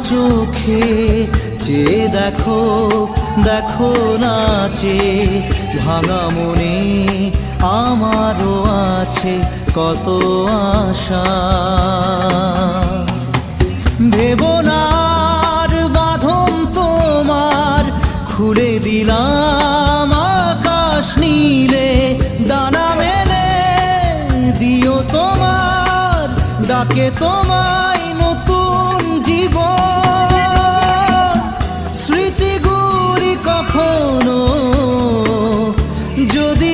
চোখে চেয়ে দেখো, দেখো নাচে ভাঙা মনে আমারও আছে কত আশা। ভেবনার বাঁধন তোমার খুলে দিলাম আকাশ নীলে, ডানা মেলে দিও তোমার ডাকে তোমায় নতুন জীবন। স্মৃতিগুলি কখনো যদি